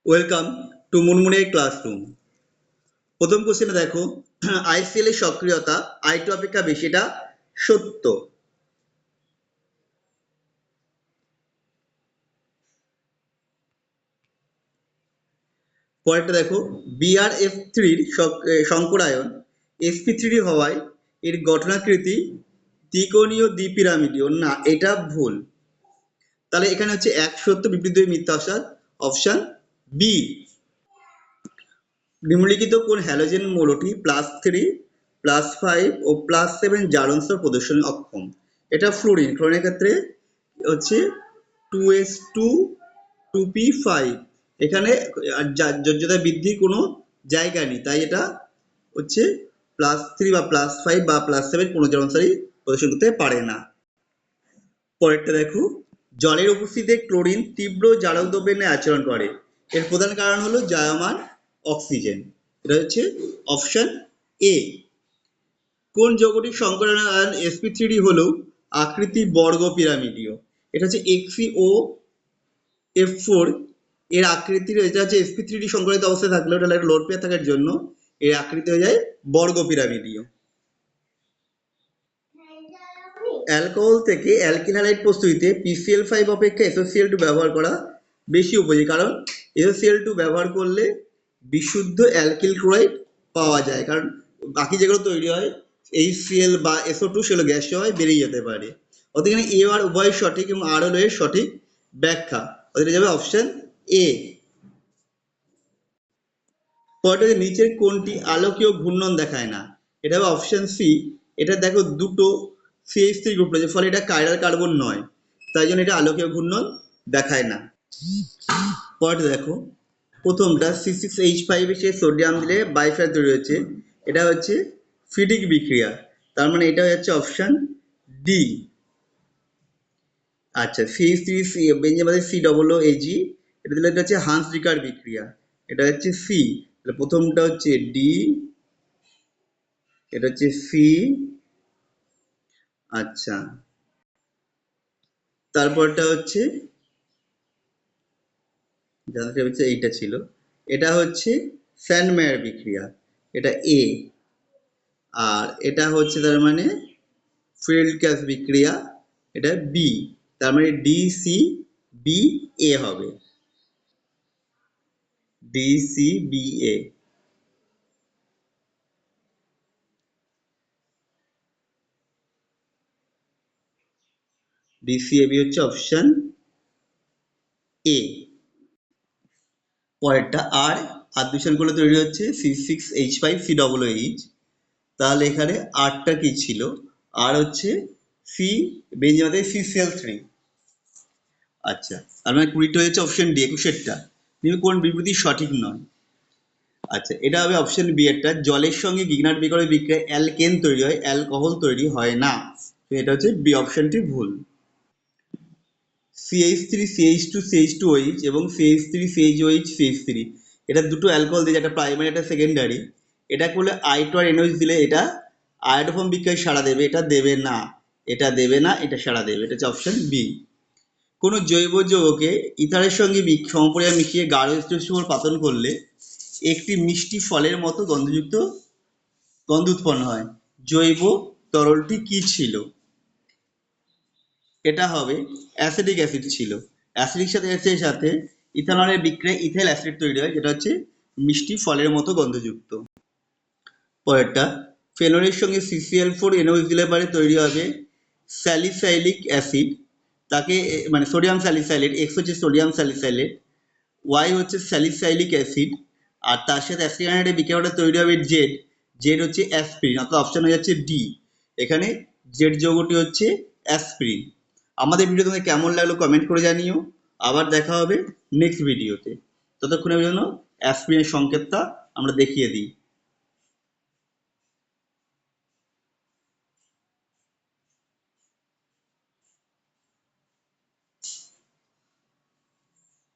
Welcome to মুনমুনের classroom. প্রথম কোশ্চেনে দেখো, আইসিএল এর সক্রিয়তা I2 অপেক্ষা বেশি, এটা সত্য। পরেরটা দেখো, BRF3 সংকরায়ন sp3 হওয়ায় এর গঠনাকৃতি ত্রিকোণীয় দ্বিপিরামিডীয় না, এটা ভুল। তাহলে এখানে হচ্ছে এক সত্য, বিপরীত দুই মিথ্যা। Option B. নিম্নলিখিত কোন হ্যালোজেন মৌলটি +3, +5 ও +7 জারণ স্তর প্রদর্শনে অক্ষম? এটা ফ্লোরিন। ক্লোরিনের ক্ষেত্রে হচ্ছে 2s2 2p5, এখানে যোজ্যতা বৃদ্ধির কোনো জায়গা নেই, তাই এটা হচ্ছে +3 বা +5 বা +7 কোনো জারণ স্তরই প্রদর্শন করতে পারে না। পরেরটা দেখো, জলের উপস্থিতিতে ক্লোরিন তীব্র জারক দ্রব্যের ন্যায় আচরণ করে, এর প্রধান কারণ হলো জায়মান অক্সিজেন। এটা হচ্ছে অপশন এ। কোন যৌগটির সংকরায়ন আয়ন sp3 হলেও আকৃতি বর্গ পিরামিডীয়? এটা হচ্ছে XeO F4, এর আকৃতির, এটা হচ্ছে sp3 সংকরিত অবস্থায় থাকলেও এটা একটা লোড পেয়ার থাকার জন্য এর আকৃতি হয়ে যায় বর্গ পিরামিডীয়। অ্যালকোহল থেকে অ্যালকিল হ্যালাইড প্রস্তুতিতে PCl5 অপেক্ষা SOCl2 ব্যবহার করা বেশি উপযোগী, কারণ SOCl2 ব্যবহার করলে বিশুদ্ধ অ্যালকিল ক্লোরাইড পাওয়া যায়, কারণ বাকি যেগুলো তৈরি হয় HCl বা SO2 সেগুলো গ্যাসীয় হয়, বেরিয়ে যেতে পারে। অর্থাৎ এখানে এ আর উভয় সঠিক এবং আর হলো এর সঠিক ব্যাখ্যা, অর্থাৎ যাবে অপশন এ। পরেরটা, নিচের কোনটি আলোকীয় ঘূর্ণন দেখায় না? এটা হবে অপশন সি। এটা দেখো দুটো CH3 গ্রুপ রয়েছে, ফলে এটা কাইরাল কার্বন নয়, তাই জন্য এটা আলোকীয় ঘূর্ণন দেখায় না। পরেরটা দেখো, প্রথমটা C6H5 এ সে সোডিয়াম দিলে বাইফার তৈরি হয়েছে, এটা হচ্ছে ফিডিক বিক্রিয়া, তার মানে এটা হচ্ছে অপশন ডি। আচ্ছা, CH3 বেঞ্জিনের বাদে COOAG, এটা দিলে এটা হচ্ছে হান্স-ডিকার বিক্রিয়া, এটা হচ্ছে সি। তাহলে প্রথমটা হচ্ছে ডি, এটা হচ্ছে সি। আচ্ছা, তারপরটা হচ্ছে জানতে হচ্ছে এইটা ছিল, এটা হচ্ছে স্যান্ডমেয়ার বিক্রিয়া, এটা এ। আর এটা হচ্ছে তার মানে ফিল্ডক্যাস বিক্রিয়া, এটা বি। তার মানে DCBA হবে, DCBA। DCAB হচ্ছে অপশন এ। পরেরটা, আর দূষণ করলে তৈরি হচ্ছে C6H5COOH, তাহলে এখানে আরটা কি ছিল? আর হচ্ছে সি, বেঞ্জিনের CCl3। আচ্ছা, তার মানে 20টা হচ্ছে অপশন ডি, 21টা। কিন্তু কোন বিবৃতি সঠিক নয়? আচ্ছা, এটা হবে অপশন বি এরটা, জলের সঙ্গে গিগনার বিকরণের বিক্রিয়ায় অ্যালকেন তৈরি হয়, অ্যালকোহল তৈরি হয় না। তো এটা হচ্ছে বি অপশনটি ভুল। CH3CH2CH2OH এবং CH3CHOH CH3, এটা দুটো অ্যালকোহল দিয়ে, একটা প্রাইমারি একটা সেকেন্ডারি, এটা করলে I2 আর NOH দিলে এটা আয়োডোফর্ম বিক্রিয়ায় সাড়া দেবে, এটা দেবে না, এটা দেবে না, এটা সাড়া দেবে, এটা হচ্ছে অপশন বি। কোনো জৈব যৌগকে ইথারের সঙ্গে সমপরিমাণ মিশিয়ে গাঢ় স্তর পাতন করলে একটি মিষ্টি ফলের মতো গন্ধ উৎপন্ন হয়, জৈব তরলটি কি ছিল? এটা হবে অ্যাসিটিক অ্যাসিড ছিল। অ্যাসিডিক সাথে ইথানলের বিক্রিয়ায় ইথাইল অ্যাসিড তৈরি হয়, যেটা হচ্ছে মিষ্টি ফলের মতো গন্ধযুক্ত। পরেরটা, ফেনলের সঙ্গে CCl4NOH দিলে পরে তৈরি হবে স্যালিসাইলিক অ্যাসিড, তাকে মানে সোডিয়াম স্যালিসাইলেট, X হচ্ছে সোডিয়াম স্যালিসাইলেট, Y হচ্ছে স্যালিসাইলিক অ্যাসিড, আর তার সাথে অ্যাসিড বিক্রিয়াটা তৈরি হবে জেড, জেড হচ্ছে অ্যাসপিরিন, অর্থাৎ অপশন হয়ে যাচ্ছে ডি। এখানে জেড যৌগটি হচ্ছে অ্যাসপিরিন। আমাদের ভিডিও তোমাদের কেমন লাগলো কমেন্ট করে জানিও। আবার দেখা হবে নেক্সট ভিডিওতে, ততক্ষণের জন্য অ্যাসপিরিনের সংকেতটা আমরা দেখিয়ে দিই।